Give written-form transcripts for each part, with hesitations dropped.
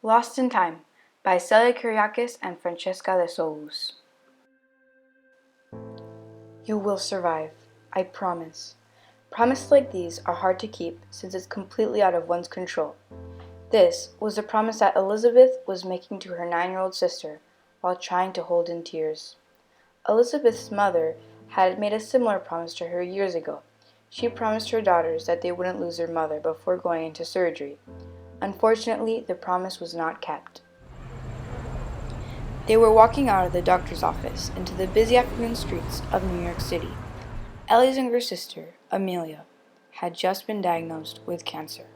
Lost in Time by Celia Kuriakuz and Francesca de Solus. You will survive, I promise. Promises like these are hard to keep since it's completely out of one's control. This was the promise that Elizabeth was making to her 9-year-old sister while trying to hold in tears. Elizabeth's mother had made a similar promise to her years ago. She promised her daughters that they wouldn't lose their mother before going into surgery. Unfortunately, the promise was not kept. They were walking out of the doctor's office into the busy afternoon streets of New York City. Ellie's younger sister, Amelia, had just been diagnosed with cancer,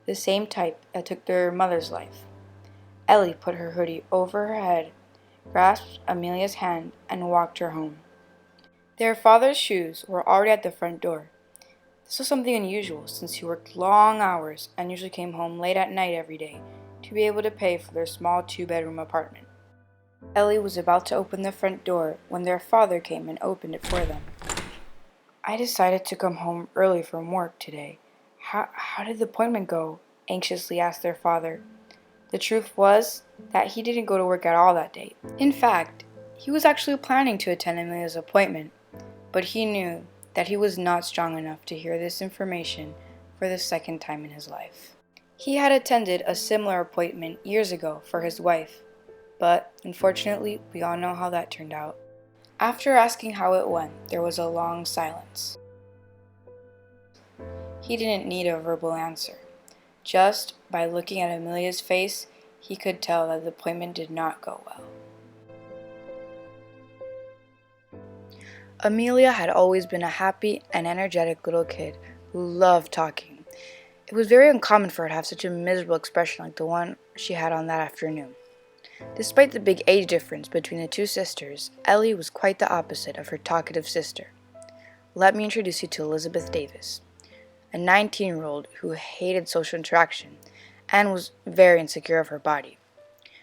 the same type that took their mother's life. Ellie put her hoodie over her head, grasped Amelia's hand, and walked her home. Their father's shoes were already at the front door. This was something unusual since he worked long hours and usually came home late at night every day to be able to pay for their small 2-bedroom apartment. Ellie was about to open the front door when their father came and opened it for them. I decided to come home early from work today. How did the appointment go? Anxiously asked their father. The truth was that he didn't go to work at all that day. In fact, he was actually planning to attend Amelia's appointment, but he knew that he was not strong enough to hear this information for the second time in his life. He had attended a similar appointment years ago for his wife, but unfortunately, we all know how that turned out. After asking how it went, there was a long silence. He didn't need a verbal answer. Just by looking at Amelia's face, he could tell that the appointment did not go well. Amelia had always been a happy and energetic little kid who loved talking. It was very uncommon for her to have such a miserable expression like the one she had on that afternoon. Despite the big age difference between the two sisters, Ellie was quite the opposite of her talkative sister. Let me introduce you to Elizabeth Davis, a 19-year-old who hated social interaction and was very insecure of her body.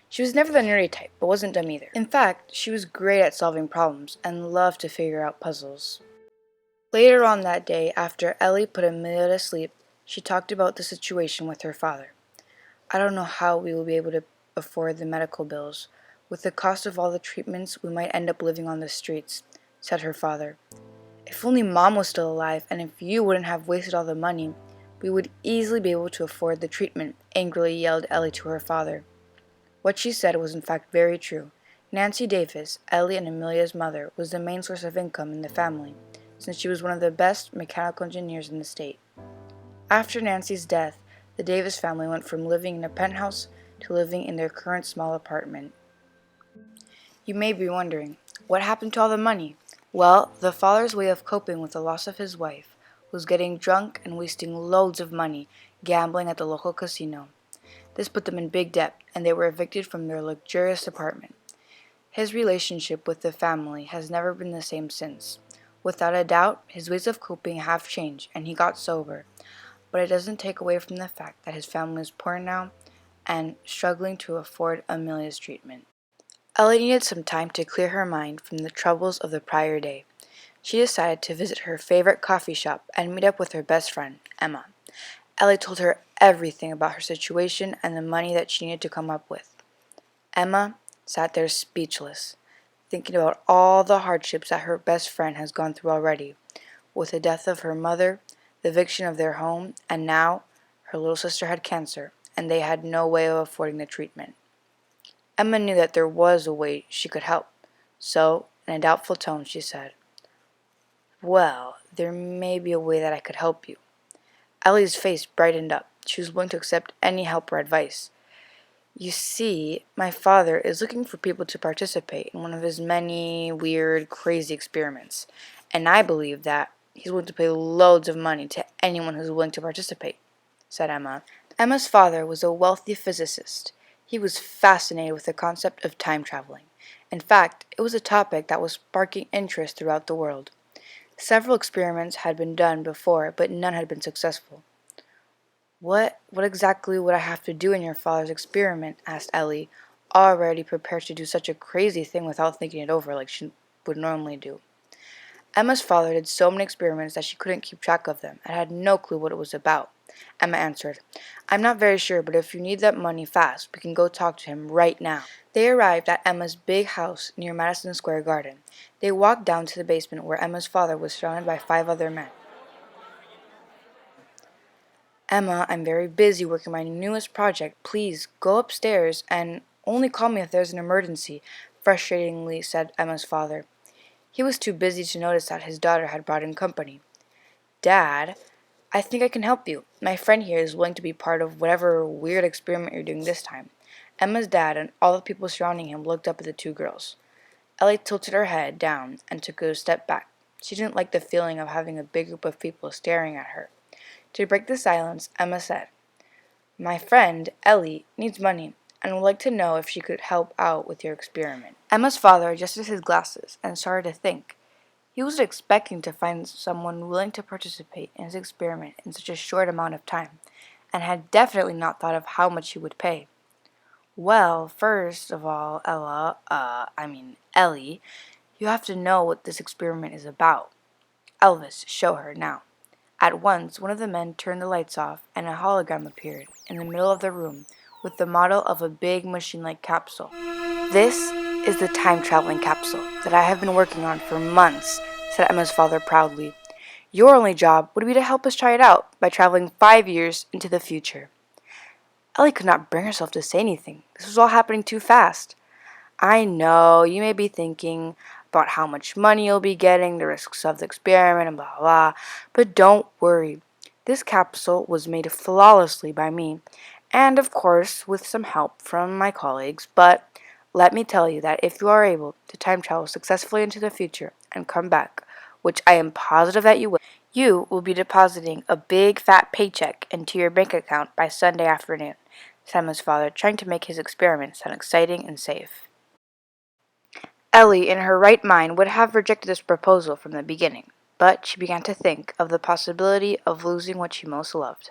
She was never the nerdy type, but wasn't dumb either. In fact, she was great at solving problems and loved to figure out puzzles. Later on that day, after Ellie put Amelia to sleep, she talked about the situation with her father. I don't know how we will be able to afford the medical bills. With the cost of all the treatments, we might end up living on the streets, said her father. If only Mom was still alive, and if you wouldn't have wasted all the money, we would easily be able to afford the treatment, angrily yelled Ellie to her father. What she said was in fact very true. Nancy Davis, Ellie and Amelia's mother, was the main source of income in the family, since she was one of the best mechanical engineers in the state. After Nancy's death, the Davis family went from living in a penthouse to living in their current small apartment. You may be wondering, what happened to all the money? Well, the father's way of coping with the loss of his wife was getting drunk and wasting loads of money gambling at the local casino. This put them in big debt, and they were evicted from their luxurious apartment. His relationship with the family has never been the same since. Without a doubt, his ways of coping have changed, and he got sober. But it doesn't take away from the fact that his family is poor now and struggling to afford Amelia's treatment. Ellie needed some time to clear her mind from the troubles of the prior day. She decided to visit her favorite coffee shop and meet up with her best friend, Emma. Ellie told her everything about her situation and the money that she needed to come up with. Emma sat there speechless, thinking about all the hardships that her best friend has gone through already, with the death of her mother, the eviction of their home, and now her little sister had cancer, and they had no way of affording the treatment. Emma knew that there was a way she could help, so, in a doubtful tone, she said, "Well, there may be a way that I could help you." Ellie's face brightened up. She was willing to accept any help or advice. You see, my father is looking for people to participate in one of his many weird, crazy experiments, and I believe that he's willing to pay loads of money to anyone who's willing to participate, said Emma. Emma's father was a wealthy physicist. He was fascinated with the concept of time traveling. In fact, it was a topic that was sparking interest throughout the world. Several experiments had been done before, but none had been successful. What exactly would I have to do in your father's experiment? Asked Ellie, already prepared to do such a crazy thing without thinking it over like she would normally do. Emma's father did so many experiments that she couldn't keep track of them and had no clue what it was about. Emma answered. I'm not very sure, but if you need that money fast, we can go talk to him right now. They arrived at Emma's big house near Madison Square Garden. They walked down to the basement where Emma's father was surrounded by 5 other men. Emma, I'm very busy working my newest project. Please go upstairs and only call me if there's an emergency, frustratingly said Emma's father. He was too busy to notice that his daughter had brought in company. Dad, I think I can help you. My friend here is willing to be part of whatever weird experiment you're doing this time. Emma's dad and all the people surrounding him looked up at the two girls. Ellie tilted her head down and took a step back. She didn't like the feeling of having a big group of people staring at her. To break the silence, Emma said, My friend, Ellie, needs money and would like to know if she could help out with your experiment. Emma's father adjusted his glasses and started to think. He wasn't expecting to find someone willing to participate in his experiment in such a short amount of time, and had definitely not thought of how much he would pay. Well, first of all, Ellie, you have to know what this experiment is about. Elvis, show her now. At once, one of the men turned the lights off, and a hologram appeared in the middle of the room with the model of a big machine-like capsule. This is the time-traveling capsule that I have been working on for months, said Emma's father proudly. Your only job would be to help us try it out by traveling 5 years into the future. Ellie could not bring herself to say anything. This was all happening too fast. I know, you may be thinking about how much money you'll be getting, the risks of the experiment, and blah, blah, but don't worry. This capsule was made flawlessly by me, and of course with some help from my colleagues, but let me tell you that if you are able to time travel successfully into the future and come back, which I am positive that you will be depositing a big fat paycheck into your bank account by Sunday afternoon, said Emma's father, trying to make his experiment sound exciting and safe. Ellie, in her right mind, would have rejected this proposal from the beginning, but she began to think of the possibility of losing what she most loved.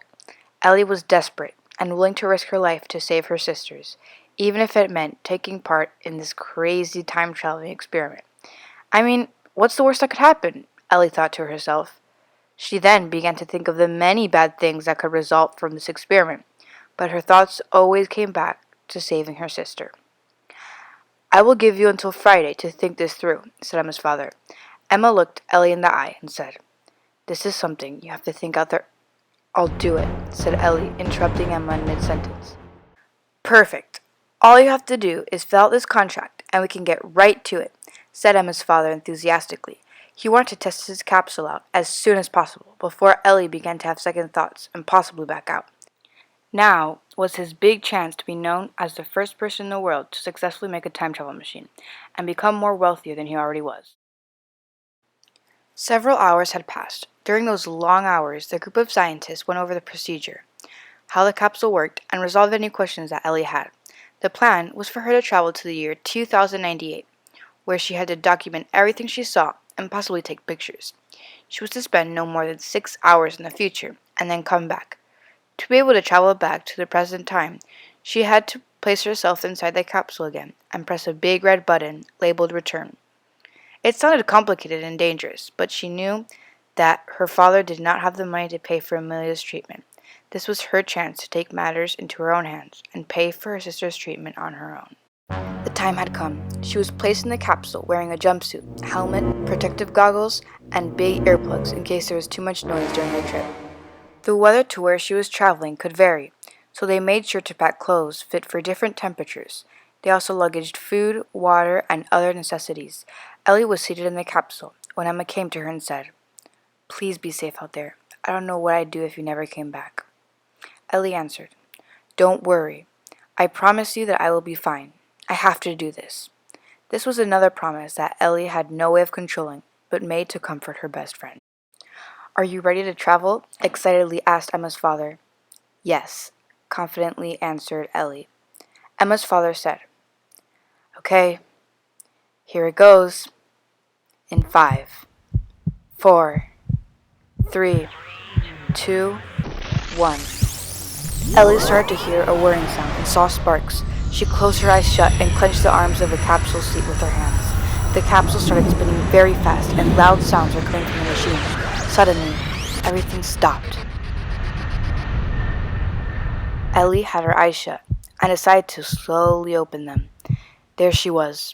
Ellie was desperate and willing to risk her life to save her sisters, even if it meant taking part in this crazy time-traveling experiment. I mean, what's the worst that could happen? Ellie thought to herself. She then began to think of the many bad things that could result from this experiment, but her thoughts always came back to saving her sister. I will give you until Friday to think this through, said Emma's father. Emma looked Ellie in the eye and said, This is something you have to think out there. I'll do it, said Ellie, interrupting Emma in mid-sentence. Perfect. All you have to do is fill out this contract, and we can get right to it, said Emma's father enthusiastically. He wanted to test his capsule out as soon as possible, before Ellie began to have second thoughts and possibly back out. Now was his big chance to be known as the first person in the world to successfully make a time travel machine, and become more wealthier than he already was. Several hours had passed. During those long hours, the group of scientists went over the procedure, how the capsule worked, and resolved any questions that Ellie had. The plan was for her to travel to the year 2098, where she had to document everything she saw and possibly take pictures. She was to spend no more than 6 hours in the future, and then come back. To be able to travel back to the present time, she had to place herself inside the capsule again and press a big red button labeled Return. It sounded complicated and dangerous, but she knew that her father did not have the money to pay for Amelia's treatment. This was her chance to take matters into her own hands and pay for her sister's treatment on her own. The time had come. She was placed in the capsule wearing a jumpsuit, helmet, protective goggles, and big earplugs in case there was too much noise during the trip. The weather to where she was traveling could vary, so they made sure to pack clothes fit for different temperatures. They also luggaged food, water, and other necessities. Ellie was seated in the capsule when Emma came to her and said, Please be safe out there. I don't know what I'd do if you never came back. Ellie answered, Don't worry. I promise you that I will be fine. I have to do this. This was another promise that Ellie had no way of controlling, but made to comfort her best friend. Are you ready to travel? Excitedly asked Emma's father. Yes, confidently answered Ellie. Emma's father said, Okay, here it goes. In 5, 4, 3, 2, 1. Ellie started to hear a whirring sound and saw sparks. She closed her eyes shut and clenched the arms of the capsule seat with her hands. The capsule started spinning very fast and loud sounds were coming from the machine. Suddenly, everything stopped. Ellie had her eyes shut and decided to slowly open them. There she was,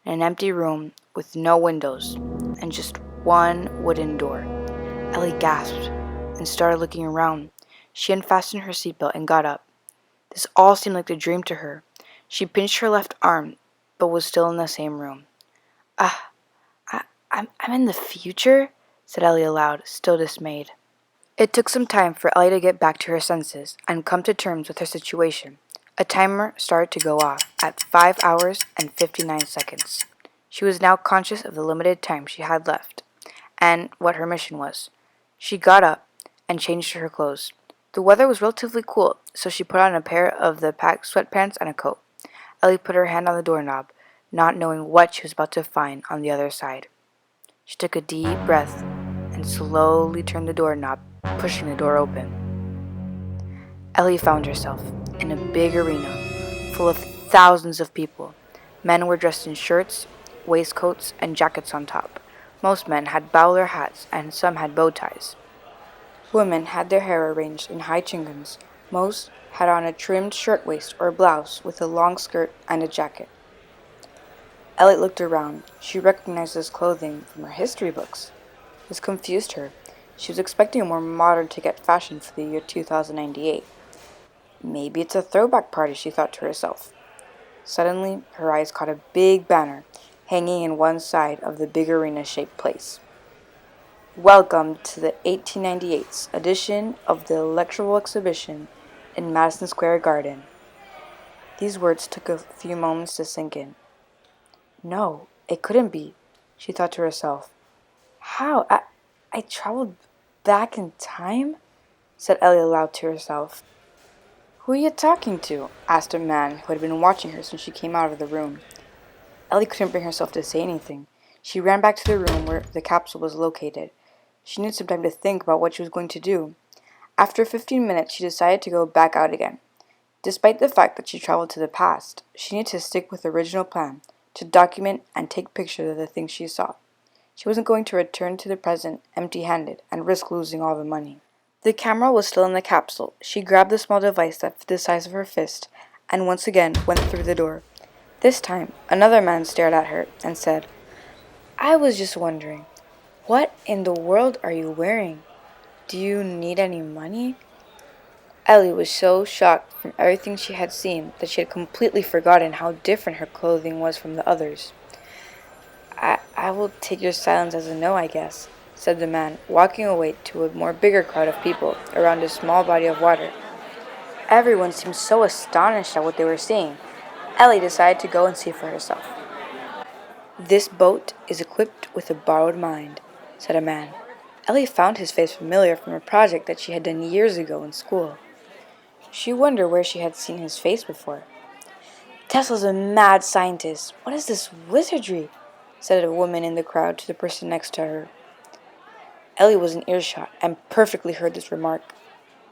in an empty room with no windows and just one wooden door. Ellie gasped and started looking around. She unfastened her seatbelt and got up. This all seemed like a dream to her. She pinched her left arm, but was still in the same room. Ah, I'm in the future? Said Ellie aloud, still dismayed. It took some time for Ellie to get back to her senses and come to terms with her situation. A timer started to go off at 5 hours and 59 seconds. She was now conscious of the limited time she had left and what her mission was. She got up and changed her clothes. The weather was relatively cool, so she put on a pair of the packed sweatpants and a coat. Ellie put her hand on the doorknob, not knowing what she was about to find on the other side. She took a deep breath and slowly turned the doorknob, pushing the door open. Ellie found herself in a big arena full of thousands of people. Men were dressed in shirts, waistcoats, and jackets on top. Most men had bowler hats and some had bow ties. Women had their hair arranged in high chingons. Most had on a trimmed shirtwaist or blouse with a long skirt and a jacket. Ellie looked around. She recognized this clothing from her history books. This confused her. She was expecting a more modern ticket fashion for the year 2098. Maybe it's a throwback party, she thought to herself. Suddenly, her eyes caught a big banner hanging in one side of the big arena-shaped place. Welcome to the 1898's edition of the Electoral Exhibition in Madison Square Garden. These words took a few moments to sink in. No, it couldn't be, she thought to herself. How? I traveled back in time? Said Ellie aloud to herself. Who are you talking to? Asked a man who had been watching her since she came out of the room. Ellie couldn't bring herself to say anything. She ran back to the room where the capsule was located. She needed some time to think about what she was going to do. After 15 minutes, she decided to go back out again. Despite the fact that she traveled to the past, she needed to stick with the original plan, to document and take pictures of the things she saw. She wasn't going to return to the present empty-handed and risk losing all the money. The camera was still in the capsule. She grabbed the small device that fit the size of her fist and once again went through the door. This time, another man stared at her and said, I was just wondering, what in the world are you wearing? Do you need any money? Ellie was so shocked from everything she had seen that she had completely forgotten how different her clothing was from the others. I will take your silence as a no, I guess, said the man, walking away to a more bigger crowd of people around a small body of water. Everyone seemed so astonished at what they were seeing. Ellie decided to go and see for herself. This boat is equipped with a borrowed mind, said a man. Ellie found his face familiar from a project that she had done years ago in school. She wondered where she had seen his face before. Tesla's a mad scientist. What is this wizardry? Said a woman in the crowd to the person next to her. Ellie was in earshot and perfectly heard this remark.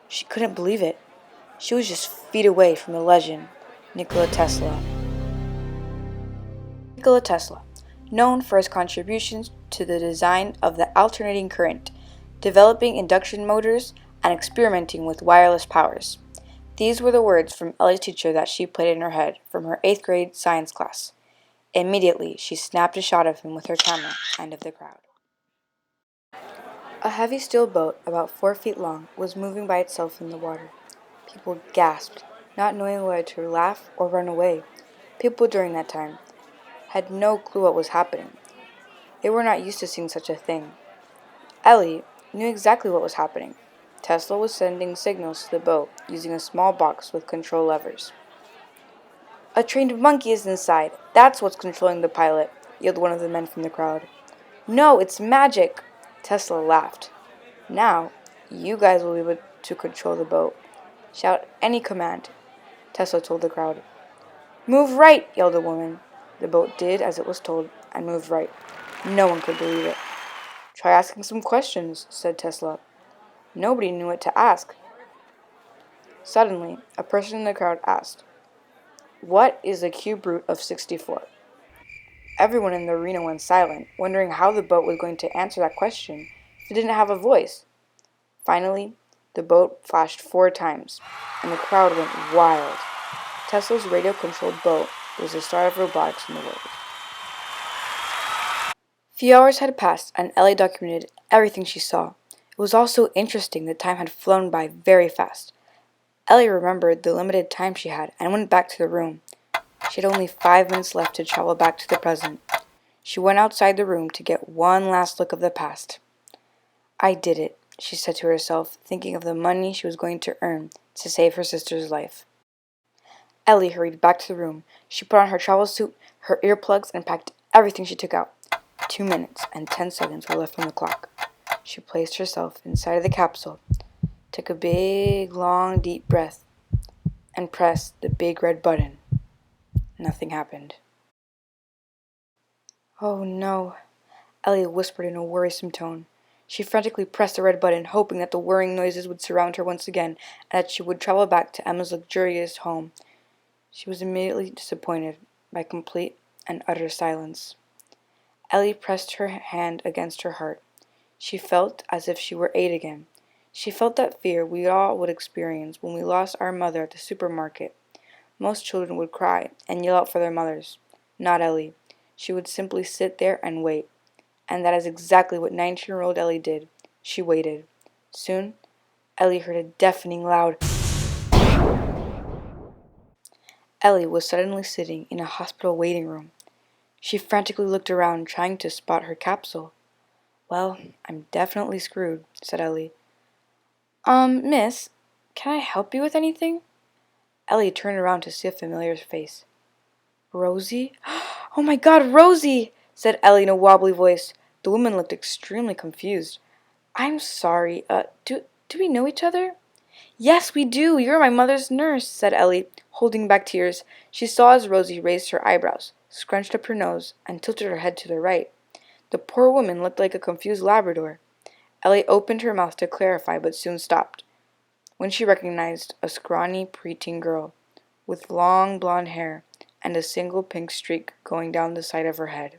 She couldn't believe it. She was just feet away from the legend, Nikola Tesla. Nikola Tesla, known for his contributions to the design of the alternating current, developing induction motors, and experimenting with wireless powers. These were the words from Ellie's teacher that she played in her head from her 8th grade science class. Immediately, she snapped a shot of him with her camera and of the crowd. A heavy steel boat, about 4 feet long, was moving by itself in the water. People gasped, not knowing whether to laugh or run away. People during that time had no clue what was happening. They were not used to seeing such a thing. Ellie knew exactly what was happening. Tesla was sending signals to the boat using a small box with control levers. A trained monkey is inside. That's what's controlling the pilot, yelled one of the men from the crowd. No, it's magic. Tesla laughed. Now, you guys will be able to control the boat. Shout any command, Tesla told the crowd. Move right, yelled a woman. The boat did as it was told and moved right. No one could believe it. Try asking some questions, said Tesla. Nobody knew what to ask. Suddenly, a person in the crowd asked, What is the cube root of 64? Everyone in the arena went silent, wondering how the boat was going to answer that question if it didn't have a voice. Finally, The boat flashed 4 times, and the crowd went wild. Tesla's radio-controlled boat was the start of robotics in the world. Few hours had passed, and Ellie documented everything she saw. It was all so interesting that time had flown by very fast. Ellie remembered the limited time she had and went back to the room. She had only 5 minutes left to travel back to the present. She went outside the room to get one last look of the past. I did it, she said to herself, thinking of the money she was going to earn to save her sister's life. Ellie hurried back to the room. She put on her travel suit, her earplugs, and packed everything she took out. 2 minutes and 10 seconds were left on the clock. She placed herself inside of the capsule, took a big, long, deep breath, and pressed the big red button. Nothing happened. Oh no, Ellie whispered in a worrisome tone. She frantically pressed the red button, hoping that the whirring noises would surround her once again, and that she would travel back to Emma's luxurious home. She was immediately disappointed by complete and utter silence. Ellie pressed her hand against her heart. She felt as if she were 8 again. She felt that fear we all would experience when we lost our mother at the supermarket. Most children would cry and yell out for their mothers. Not Ellie. She would simply sit there and wait. And that is exactly what 19-year-old Ellie did. She waited. Soon, Ellie heard a deafening loud. Ellie was suddenly sitting in a hospital waiting room. She frantically looked around, trying to spot her capsule. Well, I'm definitely screwed, said Ellie. Miss, can I help you with anything? Ellie turned around to see a familiar face. Rosie? Oh my God, Rosie! Said Ellie in a wobbly voice. The woman looked extremely confused. I'm sorry, do we know each other? Yes, we do. You're my mother's nurse, said Ellie, holding back tears. She saw as Rosie raised her eyebrows, scrunched up her nose, and tilted her head to the right. The poor woman looked like a confused Labrador. Ellie opened her mouth to clarify, but soon stopped, when she recognized a scrawny preteen girl, with long blonde hair and a single pink streak going down the side of her head.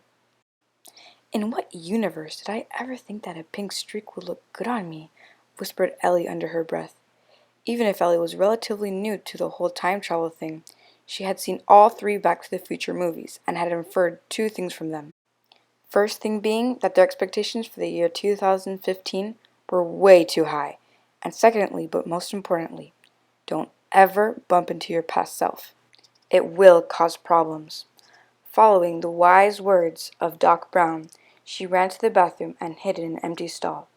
In what universe did I ever think that a pink streak would look good on me? Whispered Ellie under her breath. Even if Ellie was relatively new to the whole time travel thing, she had seen all 3 Back to the Future movies and had inferred 2 things from them. First thing being that their expectations for the year 2015 were way too high. And secondly, but most importantly, don't ever bump into your past self. It will cause problems. Following the wise words of Doc Brown, she ran to the bathroom and hid in an empty stall.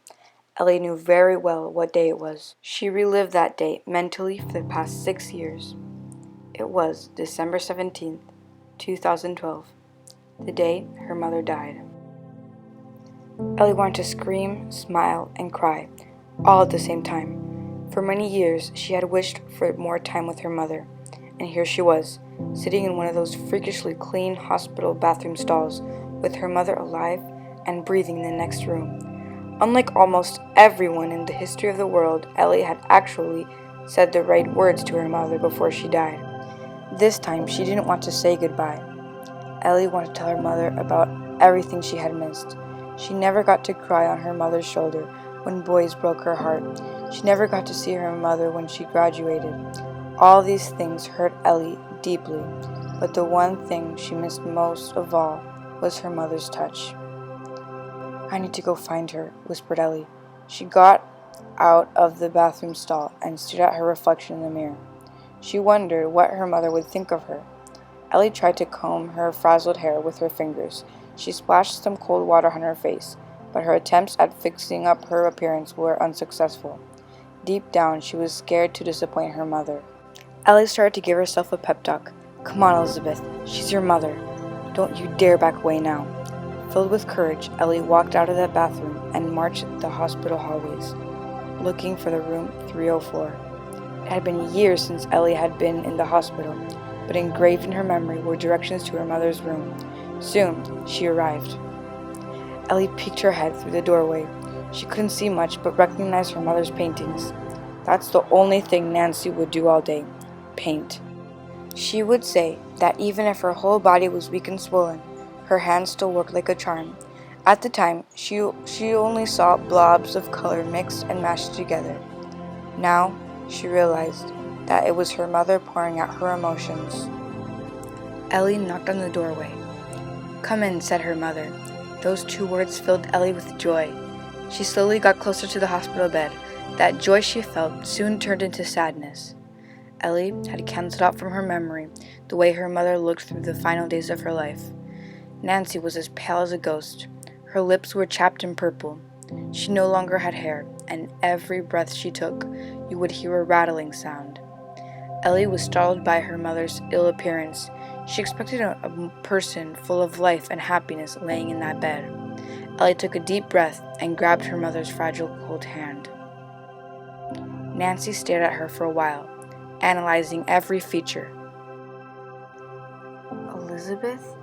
Ellie knew very well what day it was. She relived that day mentally for the past 6 years. It was December 17th, 2012, the day her mother died. Ellie wanted to scream, smile, and cry, all at the same time. For many years, she had wished for more time with her mother, and here she was, sitting in one of those freakishly clean hospital bathroom stalls, with her mother alive and breathing in the next room. Unlike almost everyone in the history of the world, Ellie had actually said the right words to her mother before she died. This time, she didn't want to say goodbye. Ellie wanted to tell her mother about everything she had missed. She never got to cry on her mother's shoulder when boys broke her heart. She never got to see her mother when she graduated. All these things hurt Ellie deeply, but the one thing she missed most of all was her mother's touch. I need to go find her, whispered Ellie. She got out of the bathroom stall and stared at her reflection in the mirror. She wondered what her mother would think of her. Ellie tried to comb her frazzled hair with her fingers. She splashed some cold water on her face, but her attempts at fixing up her appearance were unsuccessful. Deep down, she was scared to disappoint her mother. Ellie started to give herself a pep talk. Come on, Elizabeth. She's your mother. Don't you dare back away now. Filled with courage, Ellie walked out of that bathroom and marched the hospital hallways, looking for the room 304. It had been years since Ellie had been in the hospital, but engraved in her memory were directions to her mother's room. Soon, she arrived. Ellie peeked her head through the doorway. She couldn't see much, but recognized her mother's paintings. That's the only thing Nancy would do all day. Paint. She would say that even if her whole body was weak and swollen, her hands still worked like a charm. At the time, she only saw blobs of color mixed and mashed together. Now she realized that it was her mother pouring out her emotions. Ellie knocked on the doorway. "Come in," said her mother. Those 2 words filled Ellie with joy. She slowly got closer to the hospital bed. That joy she felt soon turned into sadness. Ellie had canceled out from her memory the way her mother looked through the final days of her life. Nancy was as pale as a ghost. Her lips were chapped and purple. She no longer had hair, and every breath she took, you would hear a rattling sound. Ellie was startled by her mother's ill appearance. She expected a person full of life and happiness laying in that bed. Ellie took a deep breath and grabbed her mother's fragile, cold hand. Nancy stared at her for a while, analyzing every feature. "Elizabeth?"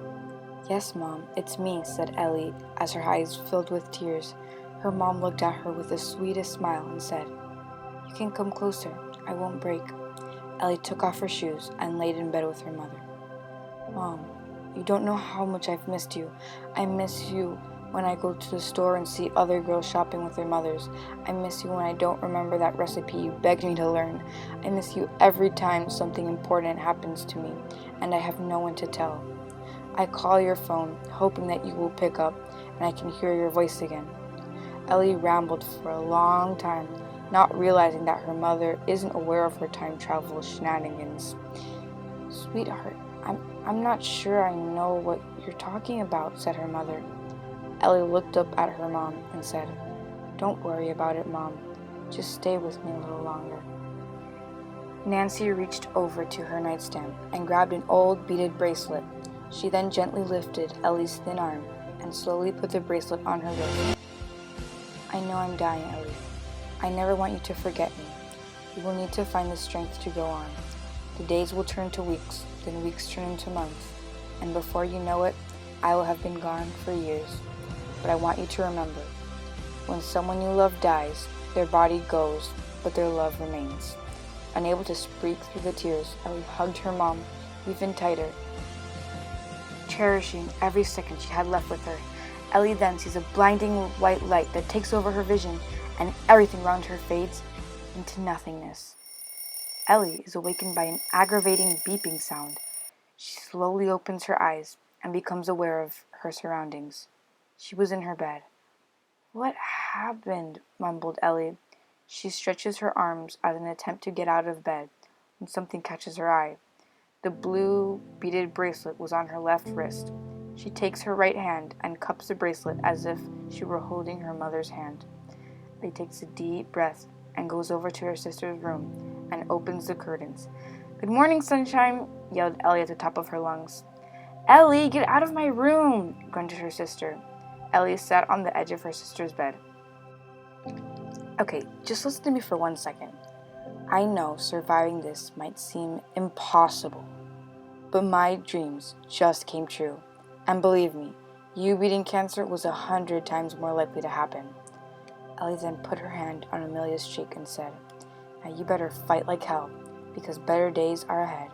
"Yes, Mom, it's me," said Ellie, as her eyes filled with tears. Her mom looked at her with the sweetest smile and said, "You can come closer. I won't break." Ellie took off her shoes and laid in bed with her mother. "Mom, you don't know how much I've missed you. I miss you when I go to the store and see other girls shopping with their mothers. I miss you when I don't remember that recipe you begged me to learn. I miss you every time something important happens to me and I have no one to tell. I call your phone, hoping that you will pick up and I can hear your voice again." Ellie rambled for a long time, not realizing that her mother isn't aware of her time travel shenanigans. "Sweetheart, I'm not sure I know what you're talking about," said her mother. Ellie looked up at her mom and said, "Don't worry about it, Mom. Just stay with me a little longer." Nancy reached over to her nightstand and grabbed an old beaded bracelet. She then gently lifted Ellie's thin arm and slowly put the bracelet on her wrist. "I know I'm dying, Ellie. I never want you to forget me. You will need to find the strength to go on. The days will turn to weeks, then weeks turn into months, and before you know it, I will have been gone for years. But I want you to remember, when someone you love dies, their body goes, but their love remains." Unable to speak through the tears, Ellie hugged her mom even tighter, cherishing every second she had left with her. Ellie then sees a blinding white light that takes over her vision, and everything around her fades into nothingness. Ellie is awakened by an aggravating beeping sound. She slowly opens her eyes and becomes aware of her surroundings. She was in her bed. "What happened?" mumbled Ellie. She stretches her arms as an attempt to get out of bed when something catches her eye. The blue beaded bracelet was on her left wrist. She takes her right hand and cups the bracelet as if she were holding her mother's hand. Ellie takes a deep breath and goes over to her sister's room and opens the curtains. "Good morning, sunshine," yelled Ellie at the top of her lungs. "Ellie, get out of my room," grunted her sister. Ellie sat on the edge of her sister's bed. "Okay, just listen to me for 1 second. I know surviving this might seem impossible, but my dreams just came true. And believe me, you beating cancer was 100 times more likely to happen." Ellie then put her hand on Amelia's cheek and said, "Now you better fight like hell, because better days are ahead."